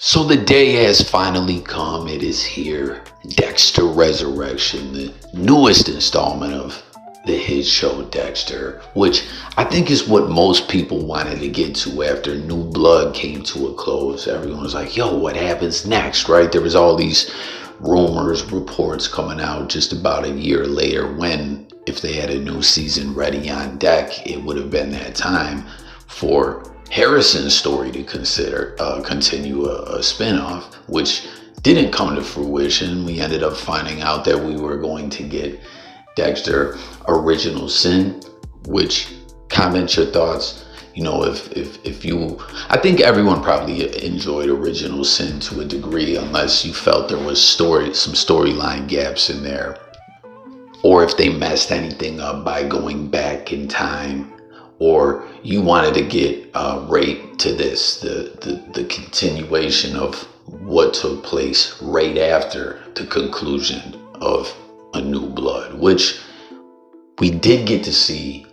So the day has finally come. It is here. Dexter Resurrection, the newest installment of the hit show Dexter, which I think is what most people wanted to get to after New Blood came to a close. Everyone was like, yo, what happens next, right? There was all these rumors, reports coming out just about a year later when, if they had a new season ready on deck, it would have been that time for Harrison's story to continue a spinoff, which didn't come to fruition. We ended up finding out that we were going to get Dexter Original Sin, which, comment your thoughts. You know, if you, I think everyone probably enjoyed Original Sin to a degree, unless you felt there was some storyline gaps in there, or if they messed anything up by going back in time, or you wanted to get right to this, the continuation of what took place right after the conclusion of A New Blood, which we did get to see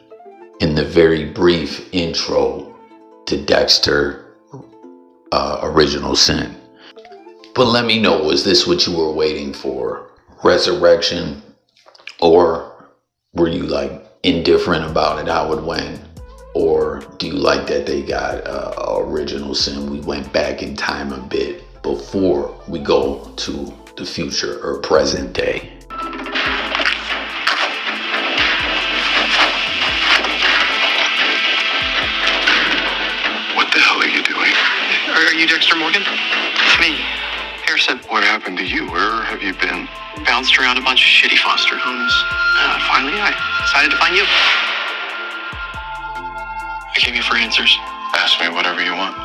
in the very brief intro to Dexter Original Sin. But let me know, was this what you were waiting for? Resurrection? Or were you like indifferent about it, how it went? Or do you like that they got Original Sin? We went back in time a bit before we go to the future or present day. What the hell are you doing? Are you Dexter Morgan? It's me, Harrison. What happened to you? Where have you been? Bounced around a bunch of shitty foster homes. Finally, I decided to find you. I came here for answers. Ask me whatever you want.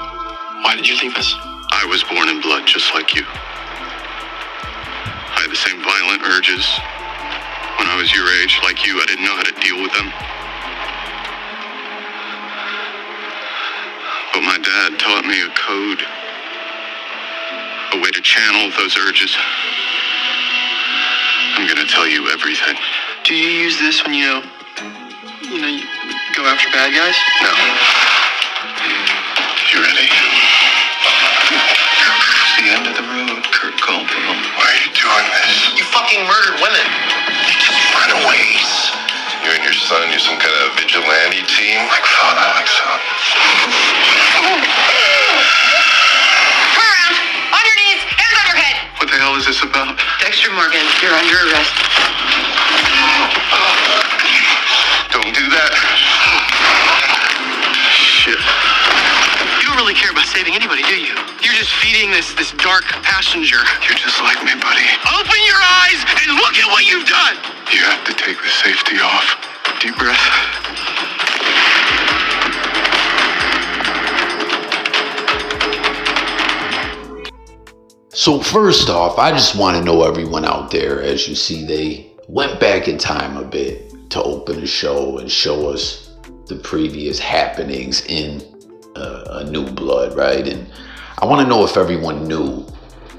Why did you leave us? I was born in blood just like you. I had the same violent urges. When I was your age, like you, I didn't know how to deal with them. But my dad taught me a code. A way to channel those urges. I'm gonna tell you everything. Do you use this when you go after bad guys? No. You ready? It's the end of the road, Kurt Caldwell. Why are you doing this? You fucking murdered women. They're just runaways. You and your son, you're some kind of vigilante team? Like father, like son. Turn around! On your knees! Hands on your head! What the hell is this about? Dexter Morgan, you're under arrest. Don't do that. Shit. You don't really care about saving anybody, do you? You're just feeding this dark passenger. You're just like me, buddy. Open your eyes and look at what you've done! You have to take the safety off. Deep breath. So first off, I just want to know, everyone out there, as you see, they went back in time a bit to open the show and show us the previous happenings in A New Blood, right? And I want to know if everyone knew,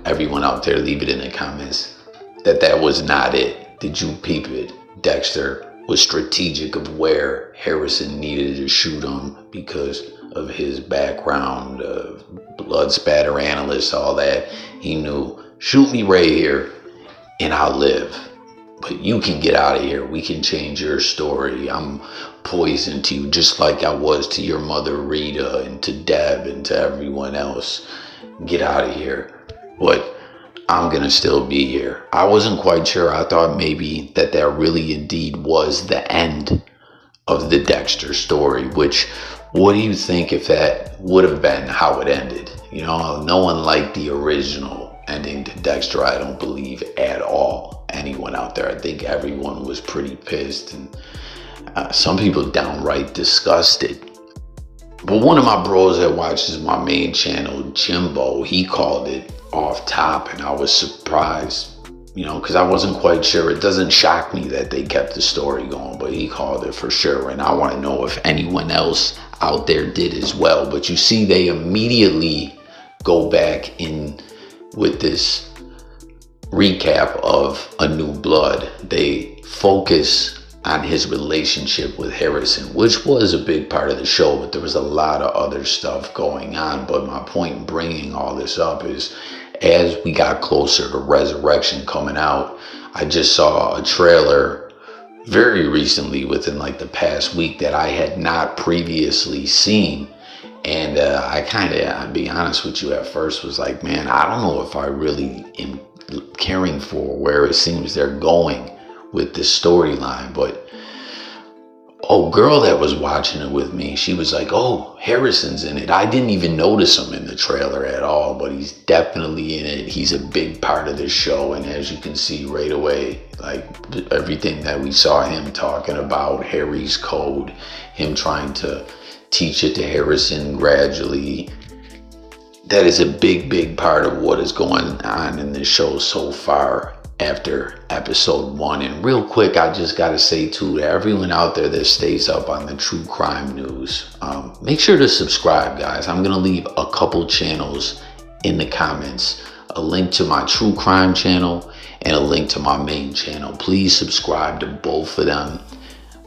everyone out there, leave it in the comments, that was not it. Did you peep it? Dexter was strategic of where Harrison needed to shoot him because of his background, blood spatter analyst, all that. He knew, shoot me right here and I'll live. But you can get out of here. We can change your story. I'm poison to you, just like I was to your mother Rita and to Deb and to everyone else. Get out of here. But I'm gonna still be here. I wasn't quite sure. I thought maybe that really indeed was the end of the Dexter story, which, what do you think if that would have been how it ended? You know, no one liked the original ending to Dexter, I don't believe, at all. Anyone out there, I think everyone was pretty pissed, and some people downright disgusted. But one of my bros that watches my main channel, Jimbo, he called it off top, and I was surprised, you know, because I wasn't quite sure. It doesn't shock me that they kept the story going, but he called it for sure, and I want to know if anyone else out there did as well. But you see, they immediately go back in with this recap of A New Blood. They focus on his relationship with Harrison, which was a big part of the show, but there was a lot of other stuff going on. But my point in bringing all this up is, as we got closer to Resurrection coming out, I just saw a trailer very recently, within like the past week, that I had not previously seen. And I'll be honest with you, at first was like, man, I don't know if I really am caring for where it seems they're going with this storyline. But girl that was watching it with me, she was like, oh, Harrison's in it. I didn't even notice him in the trailer at all, but he's definitely in it. He's a big part of this show. And as you can see right away, like everything that we saw him talking about, Harry's code, him trying to teach it to Harrison gradually, that is a big part of what is going on in this show so far after episode 1. And real quick, I just gotta say too, to everyone out there that stays up on the true crime news, make sure to subscribe, guys. I'm gonna leave a couple channels in the comments, a link to my true crime channel and a link to my main channel. Please subscribe to both of them.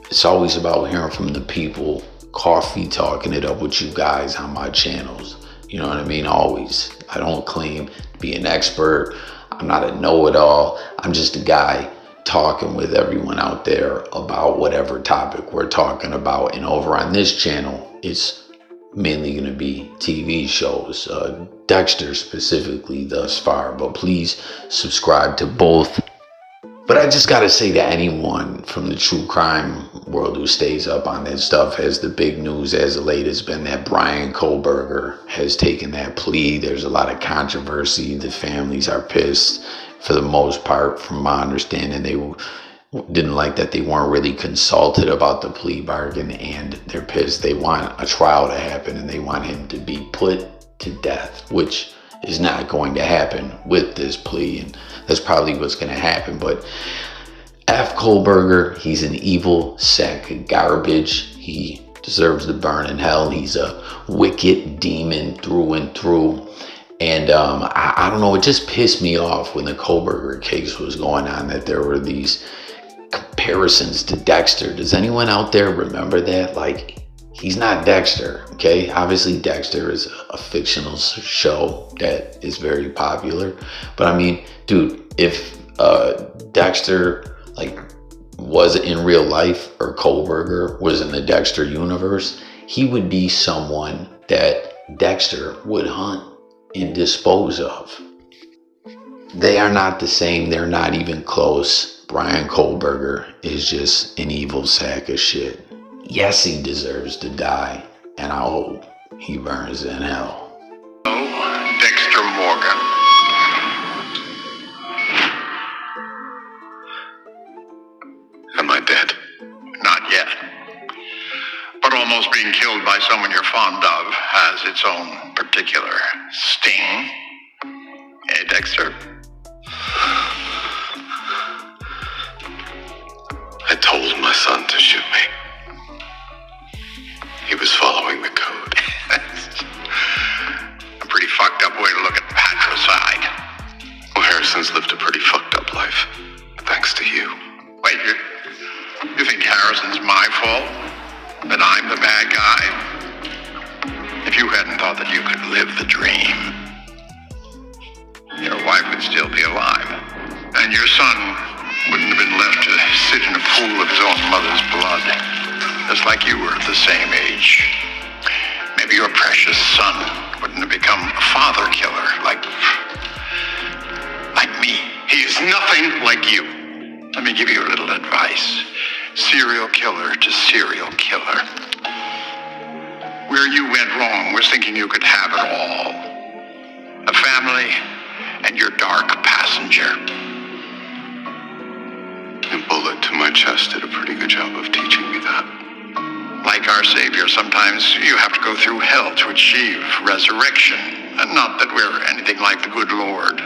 It's always about hearing from the people, coffee talking it up with you guys on my channels. You know what I mean? Always. I don't claim to be an expert. I'm not a know-it-all. I'm just a guy talking with everyone out there about whatever topic we're talking about. And over on this channel, it's mainly going to be TV shows, Dexter specifically thus far. But please subscribe to both. But I just got to say to anyone from the true crime world who stays up on that stuff, as the big news as of late has been that Brian Kohlberger has taken that plea. There's a lot of controversy. The families are pissed for the most part. From my understanding, they didn't like that they weren't really consulted about the plea bargain, and they're pissed. They want a trial to happen and they want him to be put to death, which is not going to happen with this plea, and that's probably what's going to happen. But F. Kohlberger, he's an evil sack of garbage. He deserves to burn in hell. He's a wicked demon through and through. And I don't know, it just pissed me off when the Kohlberger case was going on that there were these comparisons to Dexter. Does anyone out there remember that? Like, he's not Dexter, okay? Obviously, Dexter is a fictional show that is very popular. But I mean, dude, if Dexter was in real life, or Kohlberger was in the Dexter universe, he would be someone that Dexter would hunt and dispose of. They are not the same. They're not even close. Brian Kohlberger is just an evil sack of shit. Yes, he deserves to die, and I hope he burns in hell. Oh, Dexter Morgan. Am I dead? Not yet. But almost being killed by someone you're fond of has its own particular sting. Hey, Dexter? I told my son to shoot me. He was following the code. A pretty fucked up way to look at patricide. Well, Harrison's lived a pretty fucked up life, thanks to you. Wait, you think Harrison's my fault? That I'm the bad guy? If you hadn't thought that you could live the dream, your wife would still be alive. And your son wouldn't have been left to sit in a pool of his own mother's blood. Just like you were at the same age. Maybe your precious son wouldn't have become a father killer like me. He is nothing like you. Let me give you a little advice. Serial killer to serial killer. Where you went wrong was thinking you could have it all. A family and your dark passenger. A bullet to my chest did a pretty good job of teaching me that. Like our Savior, sometimes you have to go through hell to achieve resurrection. And not that we're anything like the good Lord.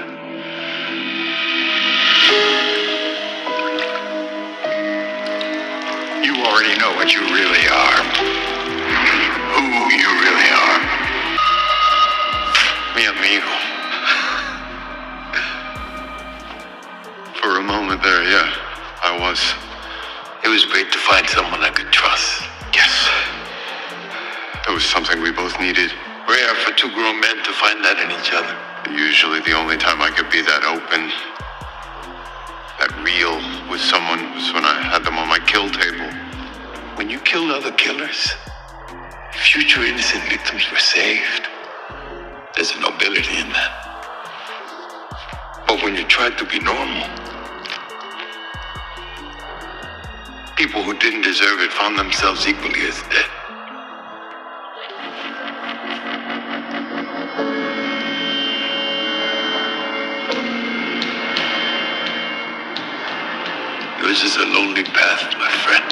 You already know what you really are. Who you really are. Mi amigo. For a moment there, yeah, I was It was great to find someone I could trust. Yes. It was something we both needed. Rare for two grown men to find that in each other. Usually the only time I could be that open, that real with someone was when I had them on my kill table. When you killed other killers, future innocent victims were saved. There's a nobility in that. But when you tried to be normal, people who didn't deserve it found themselves equally as dead. Yours is a lonely path, my friend.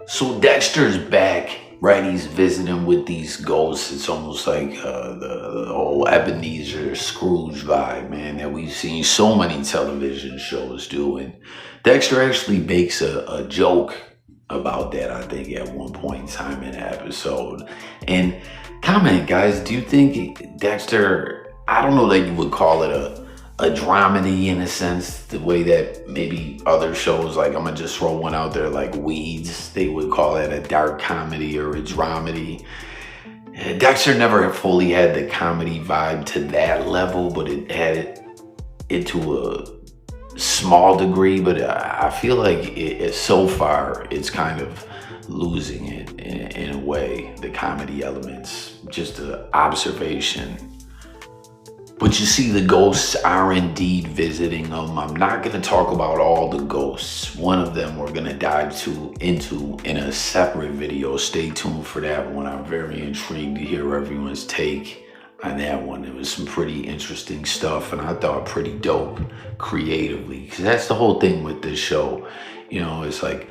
So Dexter's back, right? He's visiting with these ghosts. It's almost like the whole Ebenezer Scrooge vibe, man, that we've seen so many television shows do. And Dexter actually makes a joke about that, I think, at one point in time in the episode. And comment, guys, do you think Dexter, I don't know that you would call it a dramedy in a sense, the way that maybe other shows, like I'm gonna just throw one out there, like Weeds, they would call it a dark comedy or a dramedy. Dexter never fully had the comedy vibe to that level, but it had it to a small degree. But I feel like so far it's kind of losing it in a way, the comedy elements, just the observation. But you see, the ghosts are indeed visiting them. I'm not going to talk about all the ghosts. One of them we're going to dive into in a separate video. Stay tuned for that one. I'm very intrigued to hear everyone's take on that one. It was some pretty interesting stuff, and I thought pretty dope creatively. Because that's the whole thing with this show. You know, it's like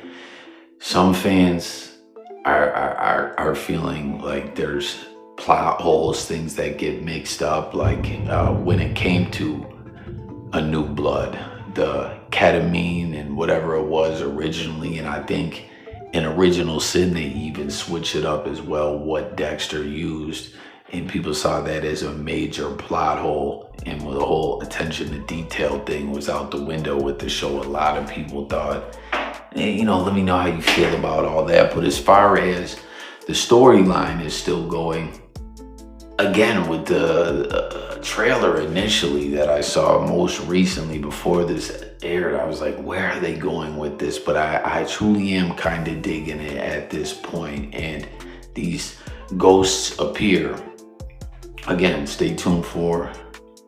some fans are feeling like there's plot holes, things that get mixed up, like when it came to A New Blood, the ketamine and whatever it was originally. And I think in Original Sin they even switched it up as well, what Dexter used, and people saw that as a major plot hole, and the whole attention to detail thing was out the window with the show. A lot of people thought, hey, you know, let me know how you feel about all that. But as far as the storyline is still going, again, with the trailer initially that I saw most recently before this aired, I was like, where are they going with this? But I truly am kind of digging it at this point. And these ghosts appear. Again, stay tuned for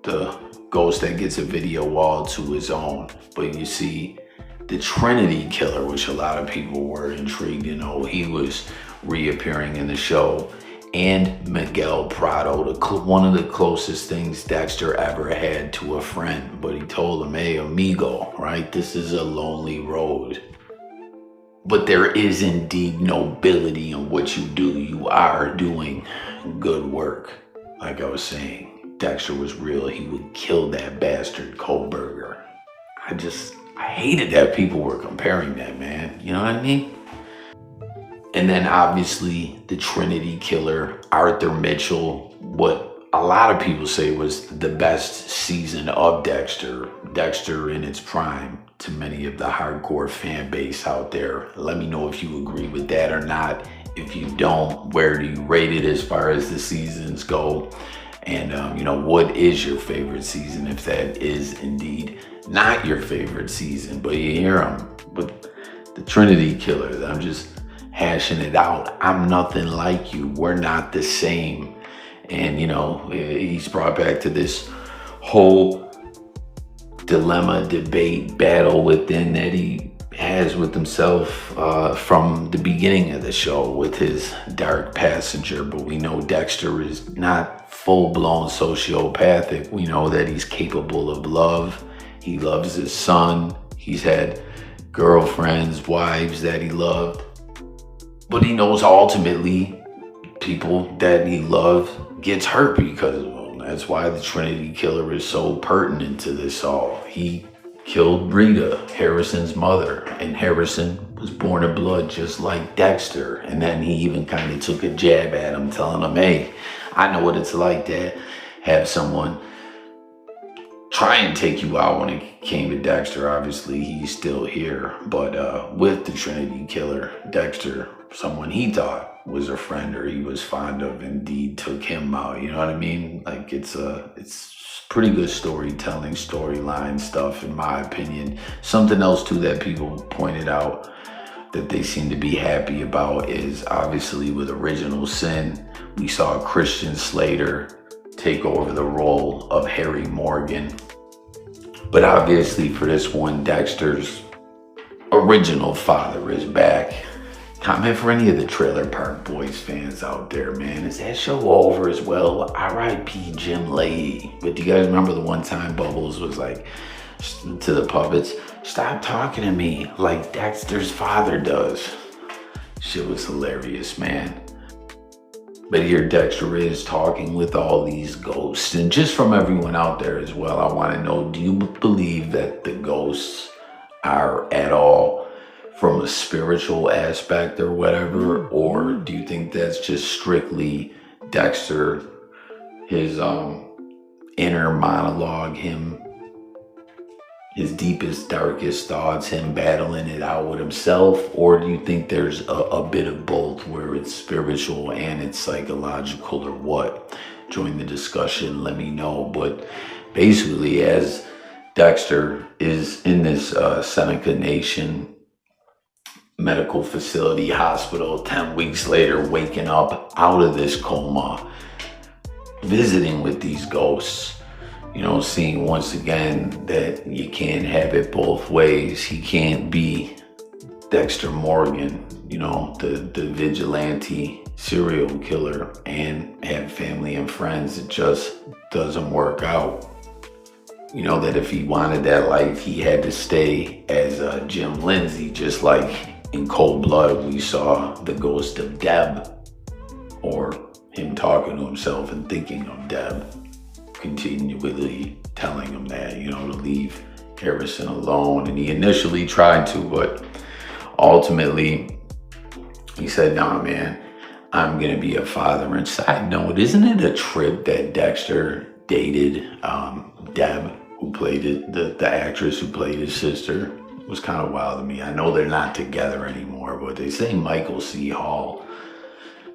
the ghost that gets a video wall to his own. But you see the Trinity Killer, which a lot of people were intrigued to know he was reappearing in the show. And Miguel Prado, one of the closest things Dexter ever had to a friend. But he told him, hey, amigo, right? This is a lonely road. But there is indeed nobility in what you do. You are doing good work. Like I was saying, Dexter was real. He would kill that bastard Kohlberger. I hated that people were comparing that, man. You know what I mean? And then obviously the Trinity Killer, Arthur Mitchell, what a lot of people say was the best season of Dexter. Dexter in its prime to many of the hardcore fan base out there. Let me know if you agree with that or not. If you don't, where do you rate it as far as the seasons go? And, you know, what is your favorite season if that is indeed not your favorite season? But you hear them. But the Trinity Killer, I'm just hashing it out. I'm nothing like you. We're not the same. And, you know, he's brought back to this whole dilemma, debate, battle within that he has with himself from the beginning of the show with his dark passenger. But we know Dexter is not full-blown sociopathic. We know that he's capable of love. He loves his son. He's had girlfriends, wives that he loved. But he knows ultimately people that he loves gets hurt because of him. That's why the Trinity Killer is so pertinent to this all. He killed Rita, Harrison's mother, and Harrison was born of blood just like Dexter. And then he even kind of took a jab at him, telling him, hey, I know what it's like to have someone try and take you out. When it came to Dexter, obviously he's still here, but with the Trinity Killer, Dexter, someone he thought was a friend or he was fond of, indeed took him out. You know what I mean? Like, it's pretty good storytelling, storyline stuff, in my opinion. Something else too that people pointed out that they seem to be happy about is, obviously with Original Sin, we saw Christian Slater take over the role of Harry Morgan. But obviously for this one, Dexter's original father is back. Comment for any of the Trailer Park Boys fans out there, man. Is that show over as well? R.I.P. Jim Leahy. But do you guys remember the one time Bubbles was like to the puppets, stop talking to me like Dexter's father does? Shit was hilarious, man. But here Dexter is talking with all these ghosts. And just from everyone out there as well, I want to know, do you believe that the ghosts are at all from a spiritual aspect or whatever? Or do you think that's just strictly Dexter, his inner monologue, his deepest, darkest thoughts, him battling it out with himself? Or do you think there's a bit of both, where it's spiritual and it's psychological, or what? Join the discussion, let me know. But basically, as Dexter is in this Seneca Nation medical facility, hospital, 10 weeks later, waking up out of this coma, visiting with these ghosts, you know, seeing once again that you can't have it both ways. He can't be Dexter Morgan, you know, the vigilante serial killer, and have family and friends. It just doesn't work out. You know, that if he wanted that life, he had to stay as Jim Lindsay, just like in Cold Blood we saw the ghost of Deb, or him talking to himself and thinking of Deb, continually telling him that, you know, to leave Harrison alone. And he initially tried to, but ultimately he said, nah, man, I'm gonna be a father. And side note, isn't it a trip that Dexter dated Deb, who played it, the actress who played his sister? It was kind of wild to me. I know they're not together anymore, but they say Michael C. Hall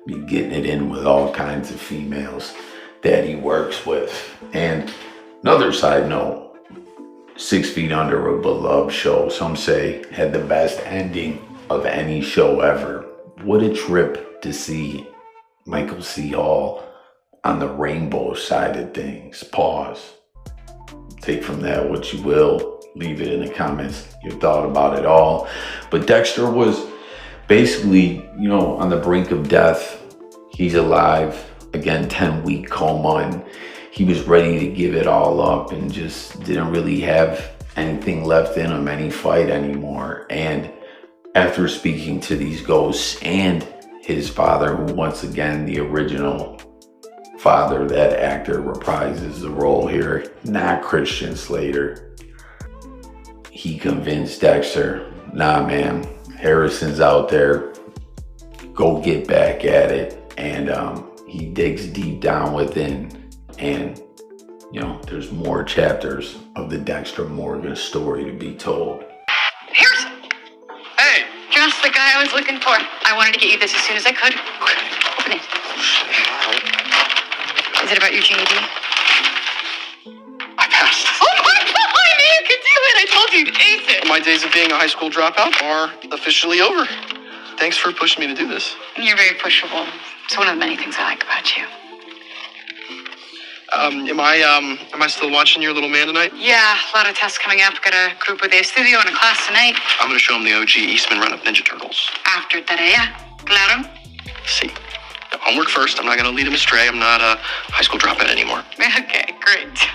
be getting it in with all kinds of females that he works with. And another side note, 6 Feet Under, a beloved show, some say had the best ending of any show ever. What a trip to see Michael C. Hall on the rainbow side of things. Pause. Take from that what you will. Leave it in the comments, your thought about it all. But Dexter was basically, you know, on the brink of death. He's alive. Again, 10-week coma, and he was ready to give it all up and just didn't really have anything left in him, any fight anymore. And after speaking to these ghosts and his father, who once again, the original father, that actor reprises the role here, not Christian Slater, he convinced Dexter, nah, man, Harrison's out there, go get back at it. And he digs deep down within, and you know, there's more chapters of the Dexter Morgan story to be told. Harrison! Hey! Just the guy I was looking for. I wanted to get you this as soon as I could. Open it. Is it about your GED? I passed. Oh my God! I knew you could do it! I told you to ace it! My days of being a high school dropout are officially over. Thanks for pushing me to do this. You're very pushable. It's one of the many things I like about you. Am I still watching your little man tonight? Yeah, a lot of tests coming up. Got a group with a studio and a class tonight. I'm gonna show him the OG Eastman run of Ninja Turtles. After tarea. Claro. See, homework first. I'm not gonna lead him astray. I'm not a high school dropout anymore. Okay, great.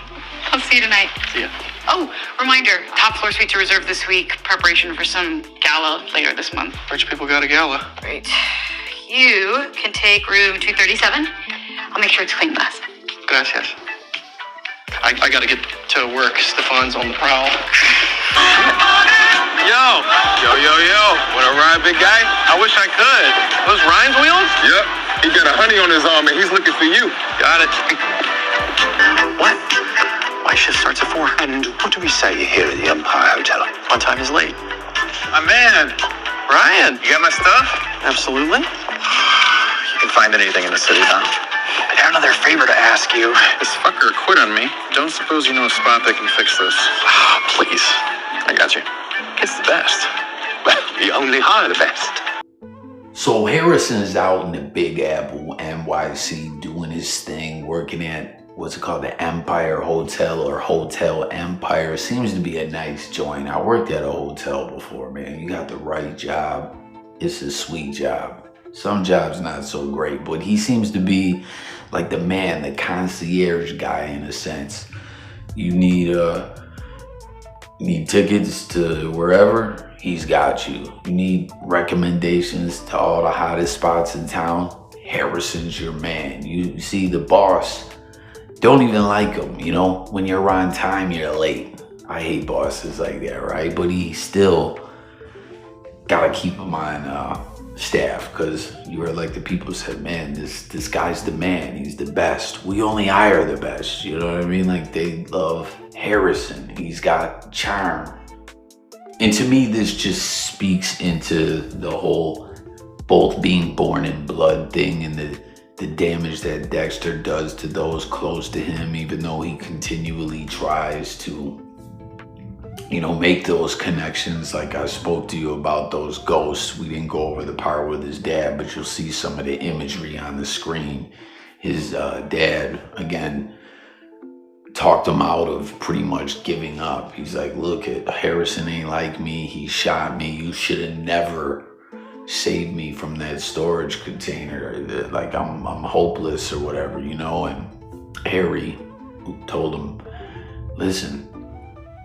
I'll see you tonight. See ya. Oh, reminder, top floor suites are reserved this week. Preparation for some gala later this month. Rich people got a gala. Great. You can take room 237. I'll make sure it's clean last. Gracias. I gotta get to work. Stefan's on the prowl. Yo. Wanna ride, big guy? I wish I could. Those Ryan's wheels? Yep, he got a honey on his arm and he's looking for you. Got it. What? My shift starts at 4. And what do we say here at the Empire Hotel? On time is late. My man, Ryan, you got my stuff? absolutely. You can find anything in the city, huh? I got another favor to ask you. This fucker quit on me. Don't suppose you know a spot that can fix this. Please, I got you. It's the best. Well, we only hire the best. So Harrison's out in the Big Apple, NYC, doing his thing, working at, what's it called, the Empire Hotel or Hotel Empire. Seems to be a nice joint. I worked at a hotel before, man. You got the right job. It's a sweet job. Some jobs not so great, but he seems to be like the man, the concierge guy in a sense. You need tickets to wherever, he's got you. You need recommendations to all the hottest spots in town, Harrison's your man. You see, the boss don't even like him, you know? When you're on time, you're late. I hate bosses like that, right? But he still gotta keep him on staff, because you heard like the people said, man, this guy's the man. He's the best. We only hire the best. You know what I mean? Like, they love Harrison. He's got charm. And to me, this just speaks into the whole both being born in blood thing and the damage that Dexter does to those close to him, even though he continually tries to, you know, make those connections. Like I spoke to you about those ghosts. We didn't go over the part with his dad, but you'll see some of the imagery on the screen. His dad, again, talked him out of pretty much giving up. He's like, look, Harrison ain't like me. He shot me. You should have never saved me from that storage container. Like, I'm hopeless or whatever, you know? And Harry told him, listen,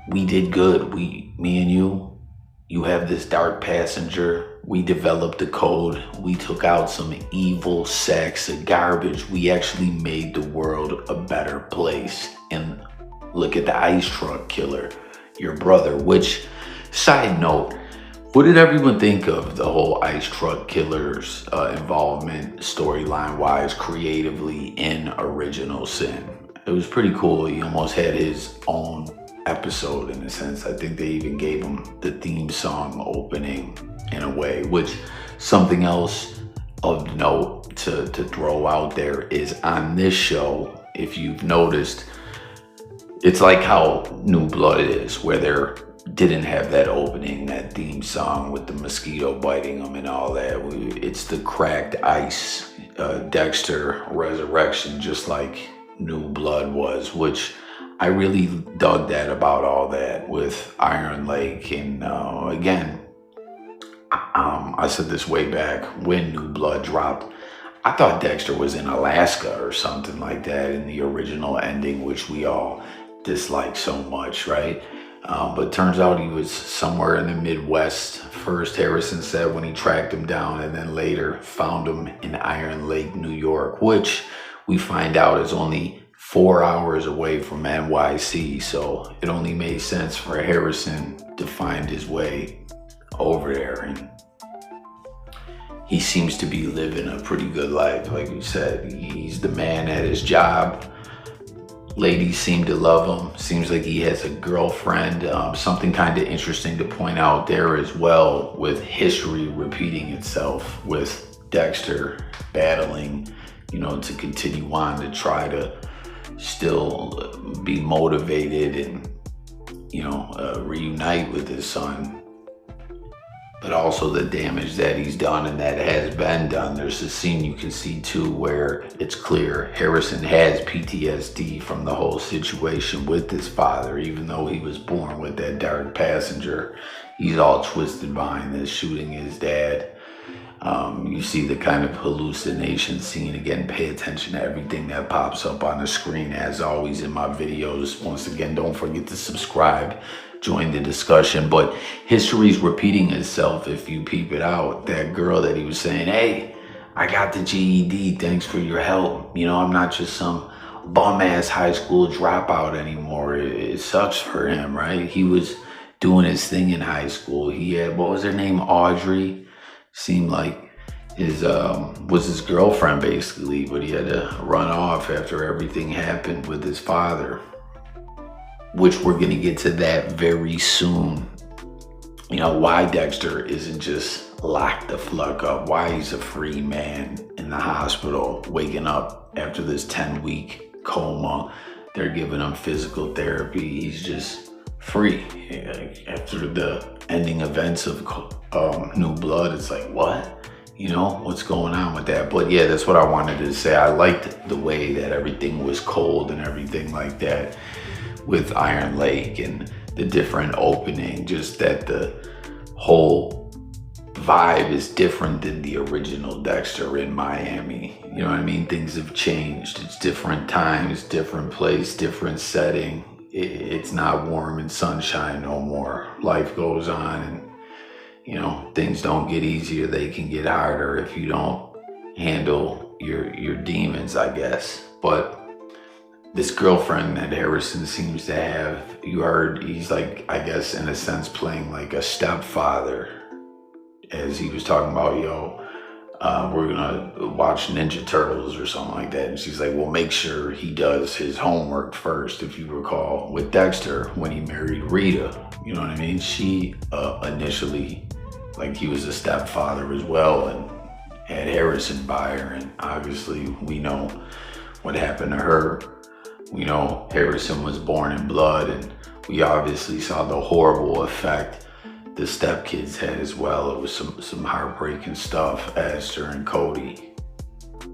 we did good. Me and you have this dark passenger. We developed the code. We took out some evil sacks of garbage. We actually made the world a better place. And look at the ice truck killer, your brother, which, side note, what did everyone think of the whole ice truck killer's involvement storyline wise, creatively, in Original Sin? It was pretty cool. He almost had his own episode in a sense. I think they even gave him the theme song opening in a way, which something else of note to throw out there is on this show, if you've noticed, it's like how New Blood is, where there didn't have that opening, that theme song with the mosquito biting them and all that. It's the cracked ice, Dexter resurrection, just like New Blood was, which I really dug that about all that with Iron Lake. And again, I said this way back when New Blood dropped. I thought Dexter was in Alaska or something like that in the original ending, which we all dislike so much, right? But turns out he was somewhere in the Midwest. First, Harrison said, when he tracked him down, and then later found him in Iron Lake, New York, which we find out is only 4 hours away from NYC. So it only made sense for Harrison to find his way over there. And he seems to be living a pretty good life. Like you said, he's the man at his job. Ladies seem to love him. Seems like he has a girlfriend. Something kind of interesting to point out there as well, with history repeating itself, with Dexter battling, you know, to continue on to try to still be motivated and, you know, reunite with his son. But also the damage that he's done and that has been done. There's a scene you can see too where it's clear Harrison has PTSD from the whole situation with his father, even though he was born with that dark passenger. He's all twisted behind this, shooting his dad. You see the kind of hallucination scene. Again, pay attention to everything that pops up on the screen, as always in my videos. Once again, don't forget to subscribe, join the discussion. But history's repeating itself if you peep it out. That girl that he was saying, hey, I got the GED, thanks for your help. You know, I'm not just some bum-ass high school dropout anymore. It sucks for him, right? He was doing his thing in high school. He had, what was her name, Audrey? Seemed like was his girlfriend basically, but he had to run off after everything happened with his father, which we're gonna get to that very soon. You know, why Dexter isn't just locked the fuck up, why he's a free man in the hospital, waking up after this 10-week coma. They're giving him physical therapy. He's just free. After the ending events of New Blood, it's like, what? You know, what's going on with that? But yeah, that's what I wanted to say. I liked the way that everything was cold and everything like that with Iron Lake and the different opening, just that the whole vibe is different than the original Dexter in Miami. You know what I mean? Things have changed. It's different times, different place, different setting. It's not warm and sunshine no more. Life goes on, and you know, things don't get easier, they can get harder if you don't handle your demons, I guess. But this girlfriend that Harrison seems to have, you heard he's like, I guess in a sense playing like a stepfather, as he was talking about, we're gonna watch Ninja Turtles or something like that. And she's like, well, make sure he does his homework first. If you recall with Dexter, when he married Rita, you know what I mean? She initially, like, he was a stepfather as well and had Harrison by her. And obviously we know what happened to her. We know Harrison was born in blood, and we obviously saw the horrible effect the stepkids had as well. It was some heartbreaking stuff, Esther and Cody.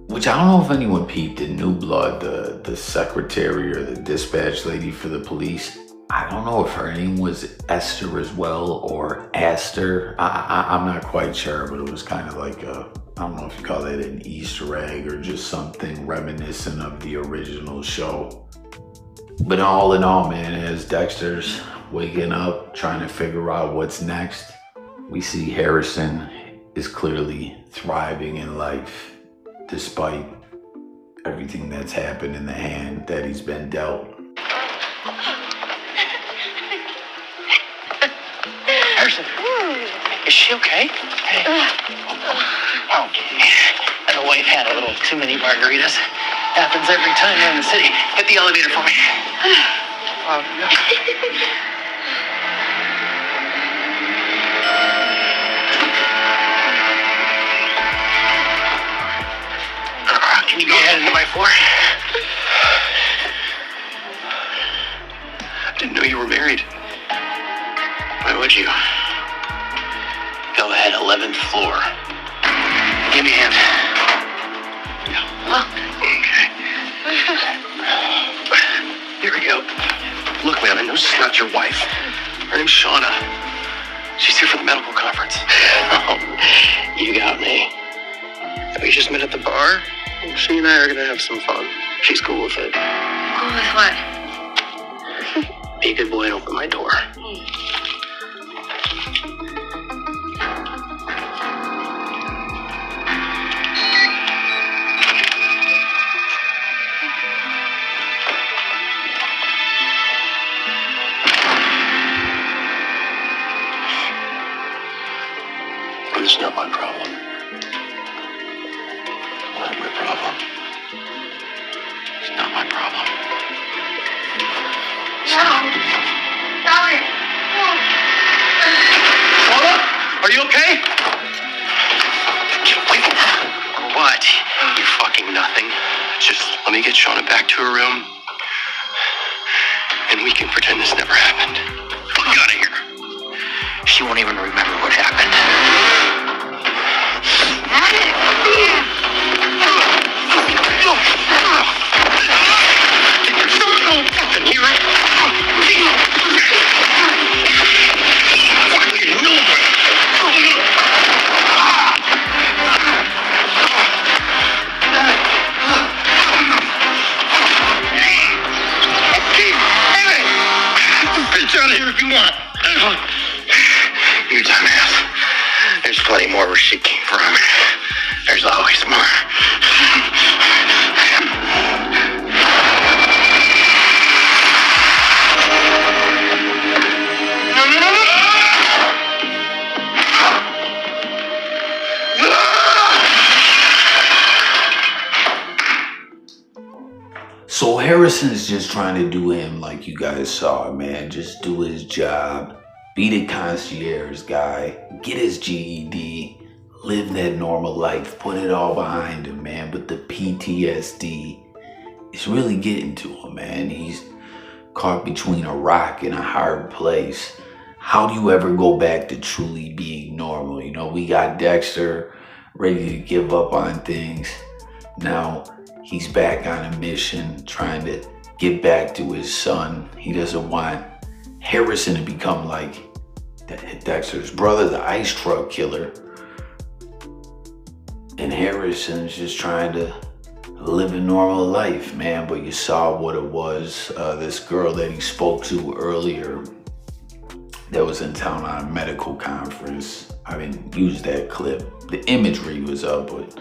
Which I don't know if anyone peeped in New Blood, the secretary or the dispatch lady for the police. I don't know if her name was Esther as well or Aster. I'm not quite sure, but it was kind of like I don't know if you call it an Easter egg or just something reminiscent of the original show. But all in all, man, as Dexter's waking up, trying to figure out what's next, we see Harrison is clearly thriving in life despite everything that's happened in the hand that he's been dealt. Harrison, is she okay? Hey. Oh, the wife had a little too many margaritas. Happens every time you're in the city. Hit the elevator for me. Can you go ahead into my floor? I didn't know you were married. Why would you? Go ahead, 11th floor. Give me a hand. Okay. Here we go. Look, man, I know this is not your wife. Her name's Shauna. She's here for the medical conference. Oh, you got me. We just met at the bar. She and I are gonna have some fun. She's cool with it. Cool with what? Be a good boy and open my door. It's not my problem. Not my problem. It's not my problem. No. Stop it. Paula, are you okay? What? You're fucking nothing. Just let me get Shauna back to her room, and we can pretend this never happened. Fuck out of here. She won't even remember what happened. Get out of here if you want. You dumbass. There's plenty more where she came from. There's always more. Harrison's just trying to do him like you guys saw, man. Just do his job. Be the concierge guy. Get his GED. Live that normal life. Put it all behind him, man. But the PTSD is really getting to him, man. He's caught between a rock and a hard place. How do you ever go back to truly being normal? You know, we got Dexter ready to give up on things. Now he's back on a mission trying to get back to his son. He doesn't want Harrison to become like Dexter's brother, the ice truck killer. And Harrison's just trying to live a normal life, man. But you saw what it was. This girl that he spoke to earlier that was in town on a medical conference. I didn't use that clip. The imagery was up, but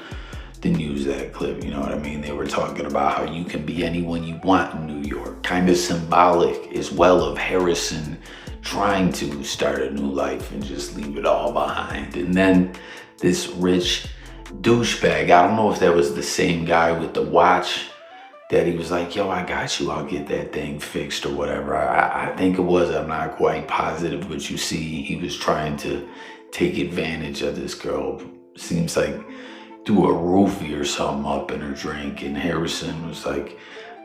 didn't use that clip, you know what I mean? They were talking about how you can be anyone you want in New York. Kind of symbolic as well of Harrison trying to start a new life and just leave it all behind. And then this rich douchebag, I don't know if that was the same guy with the watch that he was like, yo, I got you, I'll get that thing fixed or whatever. I think it was, I'm not quite positive, but you see, he was trying to take advantage of this girl. Seems like threw a roofie or something up in her drink, and Harrison was like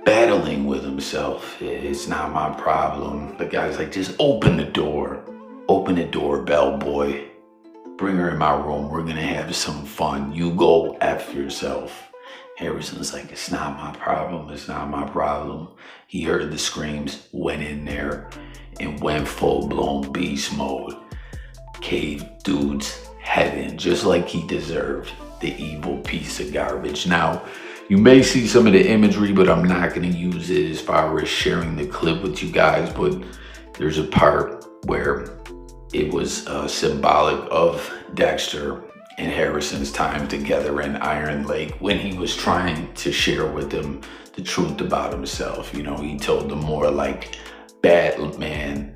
battling with himself. It's not my problem. The guy's like, just open the door. Open the door, bellboy. Bring her in my room. We're gonna have some fun. You go F yourself. Harrison's like, it's not my problem. It's not my problem. He heard the screams, went in there, and went full-blown beast mode. Caved dude's head in, just like he deserved. The evil piece of garbage. Now, you may see some of the imagery, but I'm not going to use it as far as sharing the clip with you guys. But there's a part where it was symbolic of Dexter and Harrison's time together in Iron Lake when he was trying to share with them the truth about himself. You know, he told them more like Batman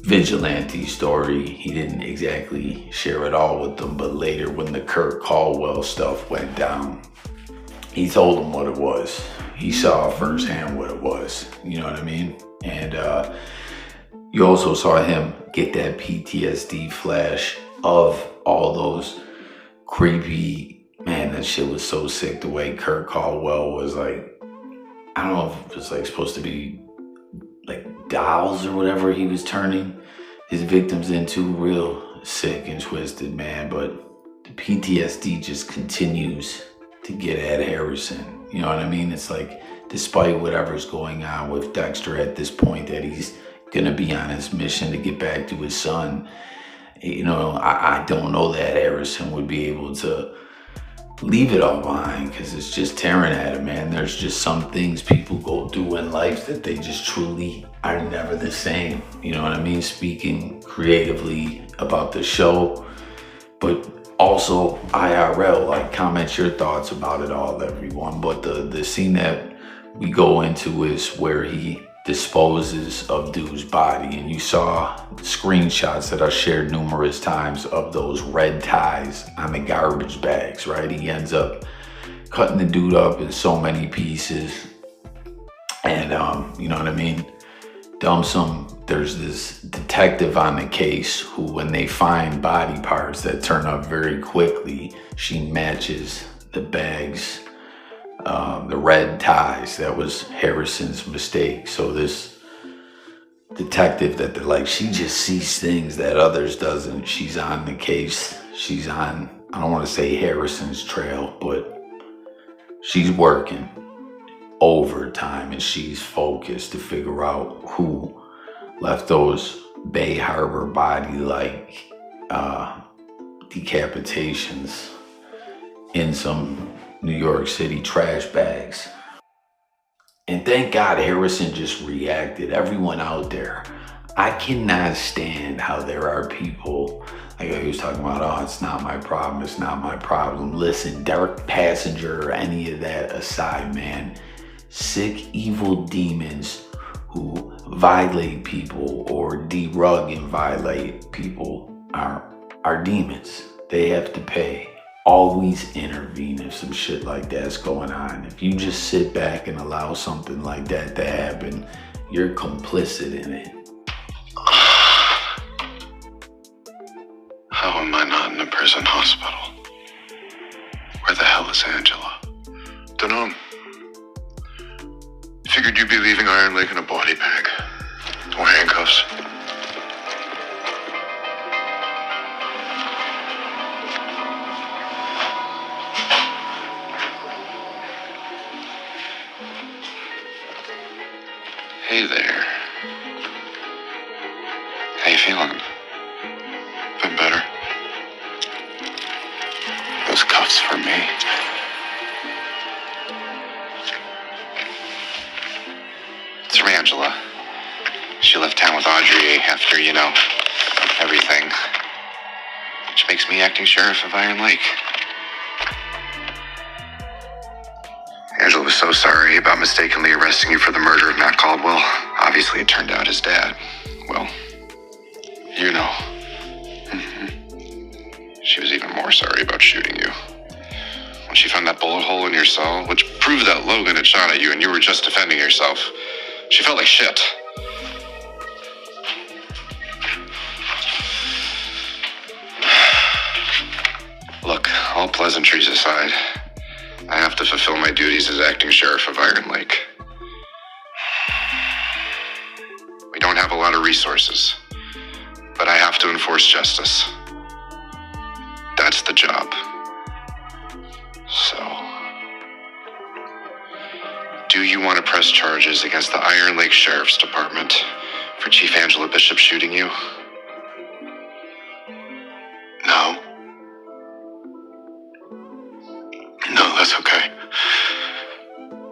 vigilante story. He didn't exactly share it all with them, but later when the Kurt Caldwell stuff went down, he told them what it was. He saw firsthand what it was, you know what I mean? And you also saw him get that PTSD flash of all those creepy, man, that shit was so sick. The way Kurt Caldwell was like, I don't know if it was like supposed to be like dolls or whatever he was turning his victims into. Real sick and twisted, man. But the PTSD just continues to get at Harrison. You know what I mean? It's like, despite whatever's going on with Dexter at this point, that he's gonna be on his mission to get back to his son. You know, I don't know that Harrison would be able to leave it all behind, because it's just tearing at him, man. There's just some things people go through in life that they just truly are never the same. You know what I mean? Speaking creatively about the show, but also IRL, like, comment your thoughts about it all, everyone. But the scene that we go into is where he disposes of dude's body, and you saw screenshots that I shared numerous times of those red ties on the garbage bags, right? He ends up cutting the dude up in so many pieces, and you know what I mean, dumps him. There's this detective on the case who, when they find body parts that turn up very quickly, she matches the bags, the red ties. That was Harrison's mistake. So this detective that they're like, she just sees things that others doesn't. She's on the case. She's on, I don't want to say Harrison's trail, but she's working overtime and she's focused to figure out who left those Bay Harbor body-like decapitations in some New York City trash bags. And thank God Harrison just reacted. Everyone out there, I cannot stand how there are people, like he was talking about, oh, it's not my problem, it's not my problem. Listen, Derek Passenger or any of that aside, man, sick, evil demons who violate people or derug and violate people are demons. They have to pay. always intervene if some shit like that's going on. If you just sit back and allow something like that to happen, you're complicit in it. How am I not in a prison hospital? Where the hell is Angela? Dunno. Figured you'd be leaving Iron Lake in a body bag. Or handcuffs. Hey there. How you feeling? Been better. Those cuffs for me. It's from Angela. She left town with Audrey after, everything. Which makes me acting sheriff of Iron Lake. Angela was so sorry about mistakenly arresting you for the murder of Matt Caldwell. Obviously, it turned out his dad. Well, you know. She was even more sorry about shooting you. When she found that bullet hole in your cell, which proved that Logan had shot at you and you were just defending yourself, she felt like shit. Look, all pleasantries aside, I have to fulfill my duties as acting sheriff of Iron Lake. We don't have a lot of resources, but I have to enforce justice. That's the job. So, do you want to press charges against the Iron Lake Sheriff's Department for Chief Angela Bishop shooting you? No. No, that's okay.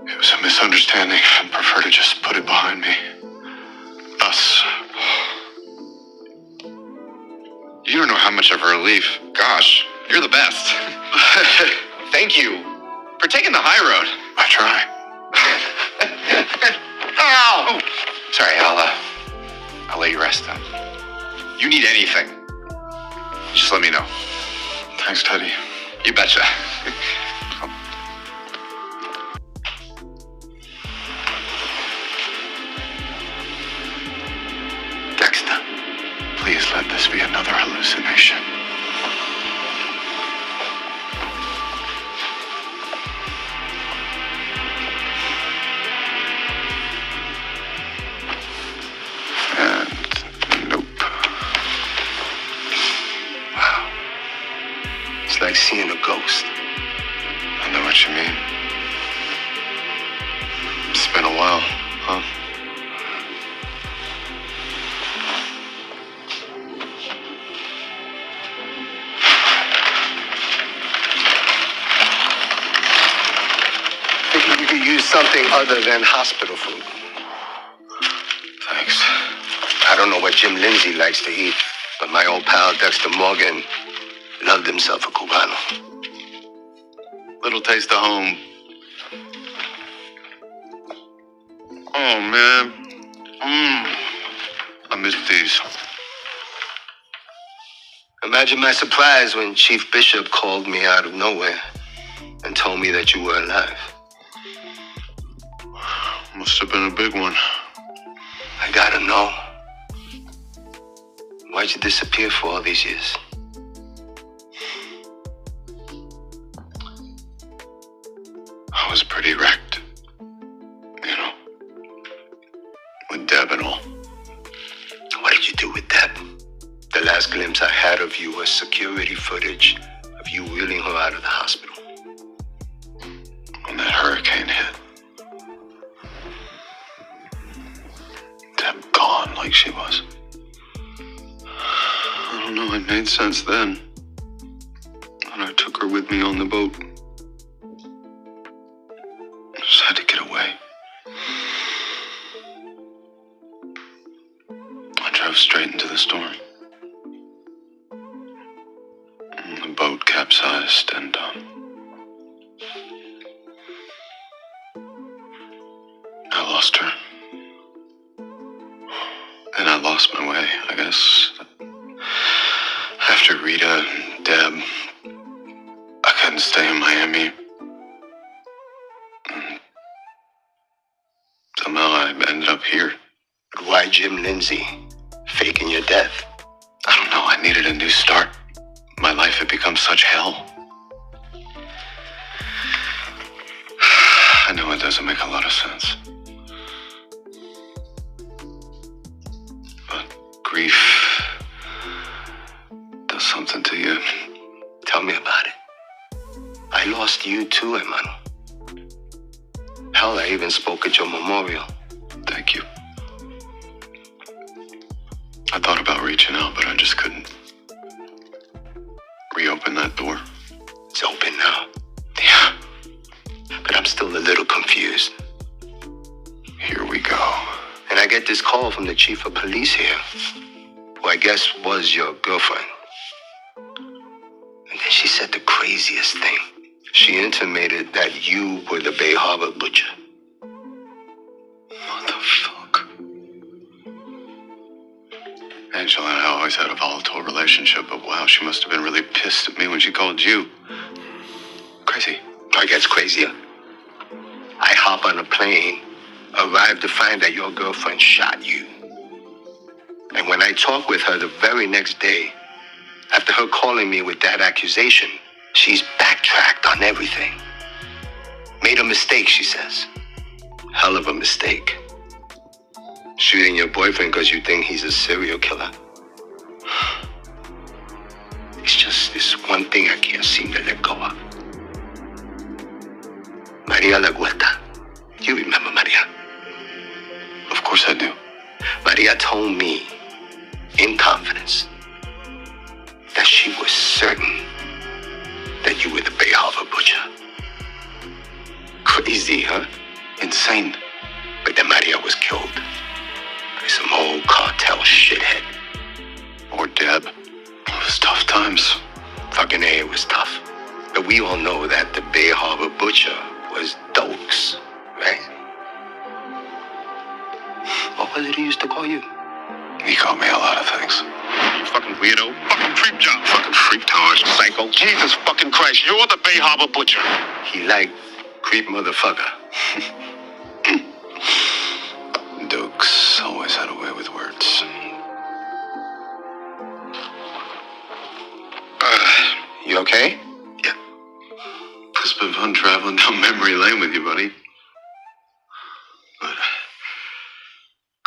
It was a misunderstanding. I'd prefer to just put it behind me. Us. You don't know how much of a relief. Gosh, you're the best. Thank you for taking the high road. I try. Ow! Sorry, I'll let you rest then. You need anything, just let me know. Thanks, Teddy. You betcha. Dexter, please let this be another hallucination. And nope. Wow. It's like seeing a ghost. I know what you mean. It's been a while, huh? Thinking you could use something other than hospital food. Thanks. I don't know what Jim Lindsay likes to eat, but my old pal Dexter Morgan loved himself a cubano. Little taste of home. Oh, man. I miss these. Imagine my surprise when Chief Bishop called me out of nowhere and told me that you were alive. Must have been a big one. I gotta know. Why'd you disappear for all these years? I was pretty wrecked. You know, with Deb and all. What did you do with Deb? The last glimpse I had of you was security footage of you wheeling her out of the hospital. When that hurricane hit. Deb gone like she was. I don't know, it made sense then. And I took her with me on the boat. Just had to get away. I drove straight into the storm. And the boat capsized and, I lost her. And I lost my way, I guess. After Rita and Deb, I stay in Miami. Somehow I ended up here. But why Jim Lindsay? Faking your death? I don't know, I needed a new start. My life had become such hell. I know it doesn't make a lot of sense. But grief does something to you. Tell me about it. I lost you too, hermano. Hell, I even spoke at your memorial. Thank you. I thought about reaching out, but I just couldn't. Reopen that door. It's open now. Yeah. But I'm still a little confused. Here we go. And I get this call from the chief of police here, who I guess was your girlfriend. And then she said the craziest thing. She intimated that you were the Bay Harbor butcher. What the fuck? Angela and I always had a volatile relationship, but wow, she must have been really pissed at me when she called you. Crazy. It gets crazier. I hop on a plane, arrive to find that your girlfriend shot you. And when I talk with her the very next day, after her calling me with that accusation, she's backtracked on everything. Made a mistake, she says. Hell of a mistake. Shooting your boyfriend because you think he's a serial killer. It's just this one thing I can't seem to let go of. Maria La Huerta. You remember Maria? Of course I do. Maria told me, in confidence, that she was certain that you were the Bay Harbor butcher. Crazy, huh? Insane. But then Maria was killed by some old cartel shithead. Or Deb. It was tough times. Fucking A, it was tough. But we all know that the Bay Harbor butcher was Dokes, right? What was it he used to call you? He called me a lot of things. You fucking weirdo. Fucking creep job. Fucking freak towers, psycho. Jesus fucking Christ, you're the Bay Harbor butcher. He liked creep motherfucker. Dukes always had a way with words. You okay? Yeah. It's been fun traveling down memory lane with you, buddy. But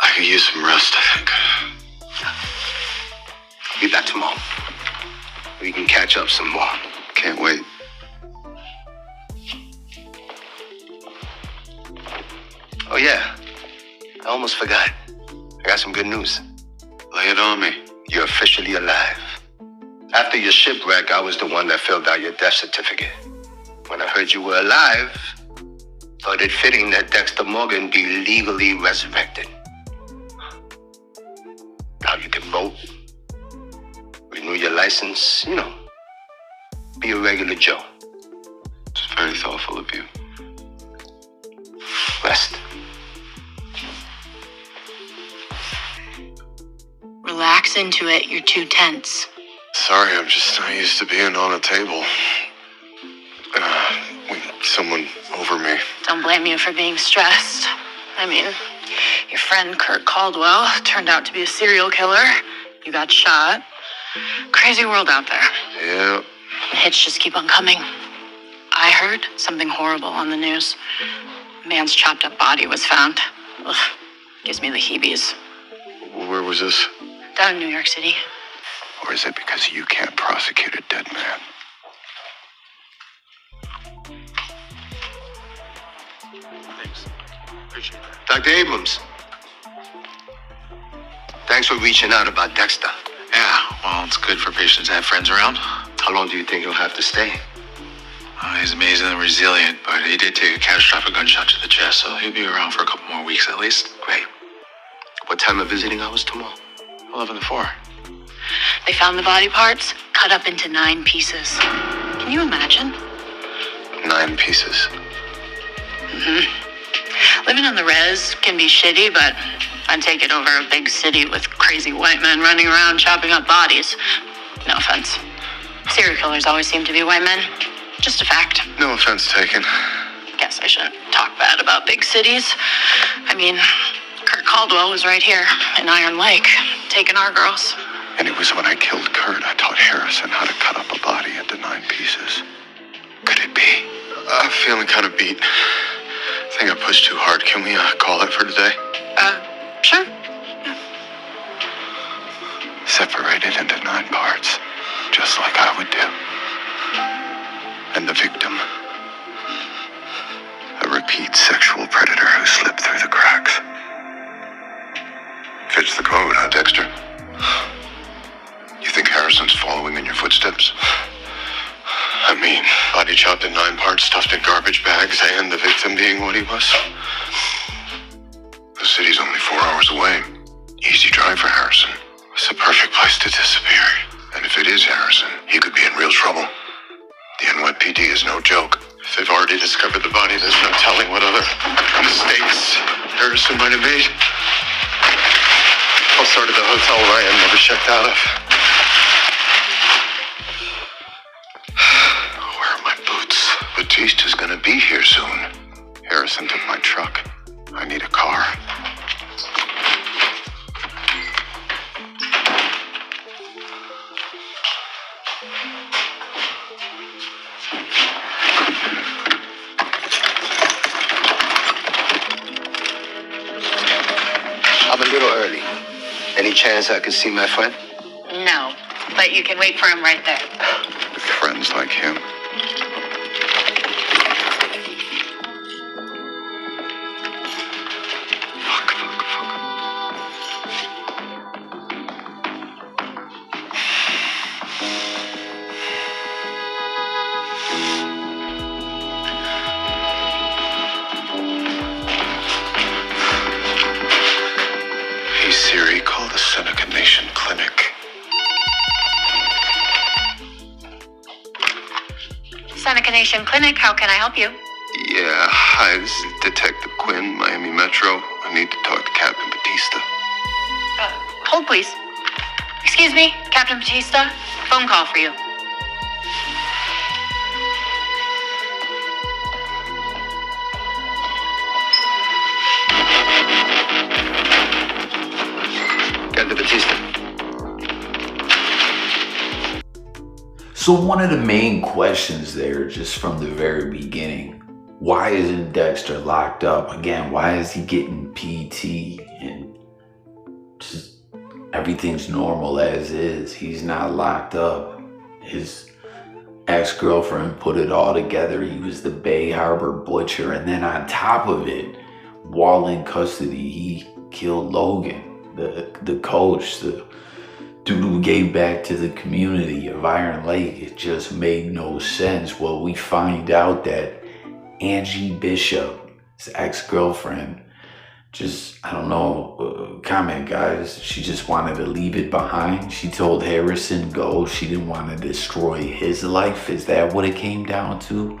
I could use some rest, I think. I'll be back tomorrow. We can catch up some more. Can't wait. Oh yeah, I almost forgot. I got some good news. Lay it on me. You're officially alive. After your shipwreck, I was the one that filled out your death certificate. When I heard you were alive, thought it fitting that Dexter Morgan be legally resurrected. Now you can vote, renew your license, be a regular Joe. It's very thoughtful of you. Rest. Relax into it. You're too tense. Sorry, I'm just not used to being on a table. Someone over me. Don't blame you for being stressed. I mean, your friend Kurt Caldwell turned out to be a serial killer. You got shot. Crazy world out there. Yeah. The hits just keep on coming. I heard something horrible on the news. A man's chopped up body was found. Ugh, gives me the heebies. Where was this? Down in New York City. Or is it because you can't prosecute a dead man? Thanks. Appreciate that. Dr. Abrams. Thanks for reaching out about Dexter. Yeah, well, it's good for patients to have friends around. How long do you think he'll have to stay? He's amazingly resilient, but he did take a catastrophic gunshot to the chest, so he'll be around for a couple more weeks at least. Great. What time of visiting hours tomorrow? 11 to 4. They found the body parts cut up into 9 pieces. Can you imagine? 9 pieces. Living on the res can be shitty, but I'd take it over a big city with crazy white men running around chopping up bodies. No offense. Serial killers always seem to be white men. Just a fact. No offense taken. Guess I shouldn't talk bad about big cities. I mean, Kurt Caldwell was right here in Iron Lake, taking our girls. And it was when I killed Kurt, I taught Harrison how to cut up a body into 9 pieces. Could it be? I'm feeling kind of beat. I think I pushed too hard. Can we call it for today? Sure. Separated into 9 parts, just like I would do. And the victim, a repeat sexual predator who slipped through the cracks. Fits the code, huh, Dexter? You think Harrison's following in your footsteps? I mean, body chopped in 9 parts, stuffed in garbage bags, and the victim being what he was. The city's only 4 hours away. Easy drive for Harrison. It's the perfect place to disappear. And if it is Harrison, he could be in real trouble. The NYPD is no joke. If they've already discovered the body, there's no telling what other mistakes Harrison might have made. I'll start at the hotel Ryan never checked out of. Where are my boots? Batista's gonna be here soon. Harrison took my truck. I need a car. I'm a little early. Any chance I could see my friend? No, but you can wait for him right there. With friends like him. Hey Siri, call the Seneca Nation Clinic. Seneca Nation Clinic, how can I help you? Yeah, hi, this is Detective Quinn, Miami Metro. I need to talk to Captain Batista. Hold please. Excuse me, Captain Batista, phone call for you. Captain Batista. So one of the main questions there, just from the very beginning, why isn't Dexter locked up? Again, why is he getting PT and just everything's normal as is? He's not locked up. His ex-girlfriend put it all together. He was the Bay Harbor butcher. And then on top of it, while in custody, he killed Logan, the coach, the dude who gave back to the community of Iron Lake. It just made no sense. Well, we find out that Angie Bishop, his ex-girlfriend, just, I don't know, comment guys, she just wanted to leave it behind. She told Harrison go. She didn't want to destroy his life. Is that what it came down to?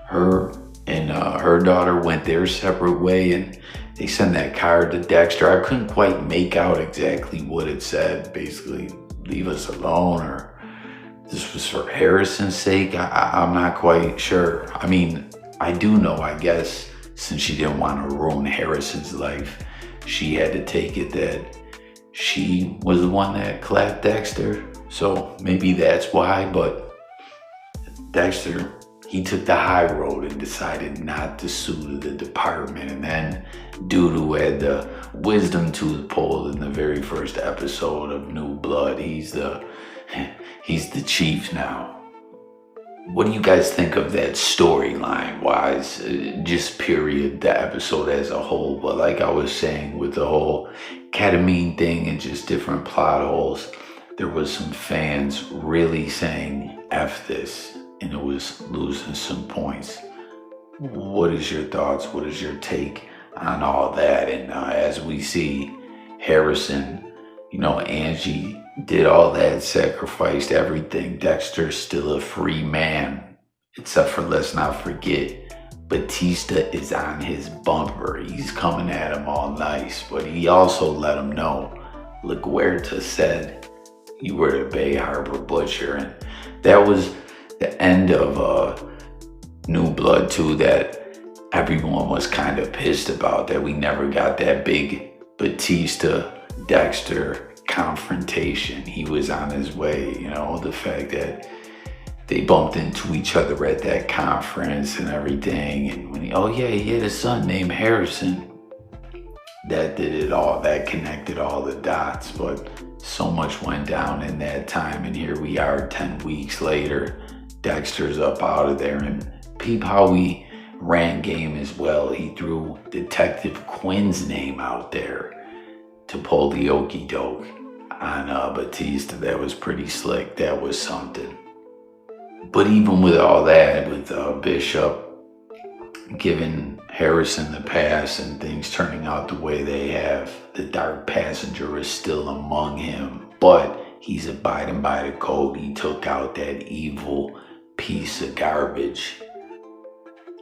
Her and her daughter went their separate way and they sent that card to Dexter. I couldn't quite make out exactly what it said. Basically, leave us alone, or this was for Harrison's sake. I'm not quite sure. I mean, I do know, I guess, since she didn't want to ruin Harrison's life, she had to take it that she was the one that clapped Dexter. So maybe that's why, but Dexter, he took the high road and decided not to sue the department. And then dude who had the wisdom tooth pulled in the very first episode of New Blood, he's the chief now. What do you guys think of that storyline wise? Just period, the episode as a whole. But like I was saying, with the whole ketamine thing and just different plot holes, there was some fans really saying F this, and it was losing some points. What is your thoughts? What is your take on all that? And as we see Harrison, Angie did all that, sacrificed everything. Dexter's still a free man, except for, let's not forget, Batista is on his bumper. He's coming at him all nice, but he also let him know, LaGuerta said you were the Bay Harbor butcher. And that was the end of New Blood too that everyone was kind of pissed about, that we never got that big Batista Dexter confrontation. He was on his way, you know, the fact that they bumped into each other at that conference and everything. And when he had a son named Harrison. That did it all, that connected all the dots. But so much went down in that time, and here we are 10 weeks later. Dexter's up out of there, and peep how he ran game as well. He threw Detective Quinn's name out there to pull the okey doke on Batista. That was pretty slick. That was something. But even with all that, with Bishop giving Harrison the pass and things turning out the way they have, the Dark Passenger is still among him, but he's abiding by the code. He took out that evil piece of garbage.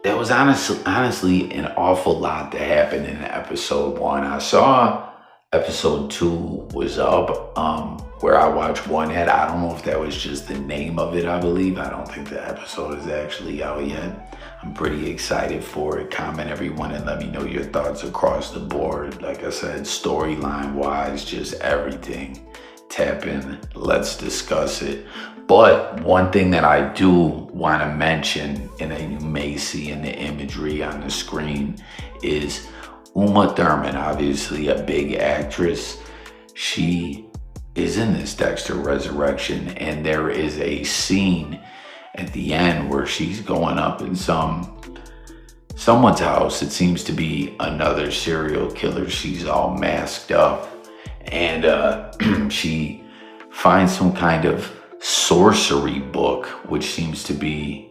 That was honestly an awful lot that happened in episode 1. I saw episode 2 was up, where I watched 1 at. I don't know if that was just the name of it, I believe. I don't think the episode is actually out yet. I'm pretty excited for it. Comment everyone and let me know your thoughts across the board. Like I said, storyline wise, just everything. Tap in, let's discuss it. But one thing that I do want to mention, and that you may see in the imagery on the screen, is Uma Thurman, obviously a big actress. She is in this Dexter Resurrection, and there is a scene at the end where she's going up in someone's house. It seems to be another serial killer. She's all masked up, and she finds some kind of sorcery book, which seems to be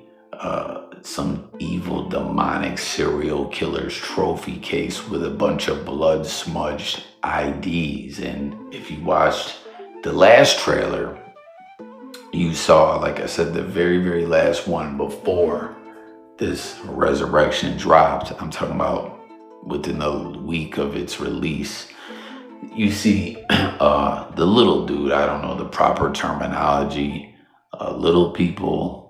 some evil demonic serial killer's trophy case with a bunch of blood smudged IDs. And if you watched the last trailer, you saw, like I said, the very, very last one before this Resurrection dropped. I'm talking about within a week of its release. You see the little dude, I don't know the proper terminology, little people,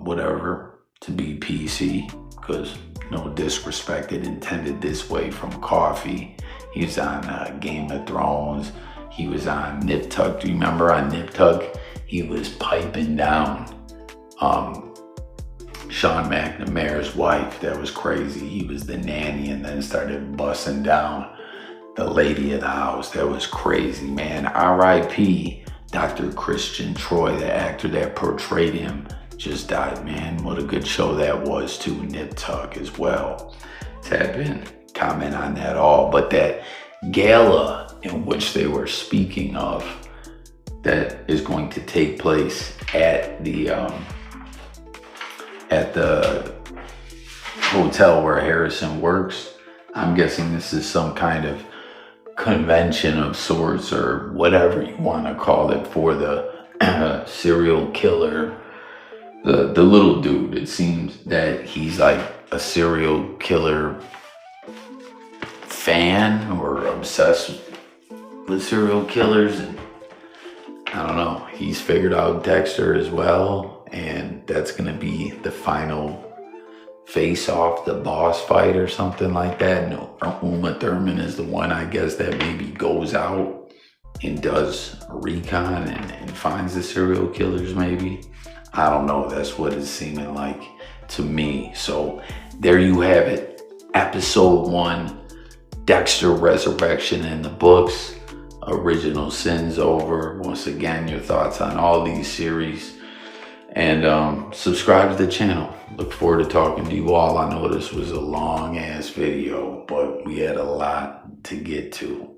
whatever, to be PC, because no disrespect intended this way, from Coffee. He was on Game of Thrones. He was on Nip Tuck. Do you remember on Nip Tuck? He was piping down Sean McNamara's wife. That was crazy. He was the nanny and then started busting down the lady of the house. That was crazy, man. R.I.P. Dr. Christian Troy, the actor that portrayed him, just died, man. What a good show that was too. Nip Tuck as well. Tap in, comment on that all. But that gala in which they were speaking of, that is going to take place at the hotel where Harrison works. I'm guessing this is some kind of convention of sorts, or whatever you want to call it, for the serial killer, the little dude. It seems that he's like a serial killer fan or obsessed with serial killers, and I don't know, he's figured out Dexter as well, and that's gonna be the final face off, the boss fight or something like that. No, Uma Thurman is the one, I guess, that maybe goes out and does recon and finds the serial killers, maybe. I don't know, that's what it's seeming like to me. So there you have it, episode 1, Dexter Resurrection in the books. Original Sin's over. Once again, your thoughts on all these series, and subscribe to the channel. Look forward to talking to you all. I know this was a long ass video, but we had a lot to get to.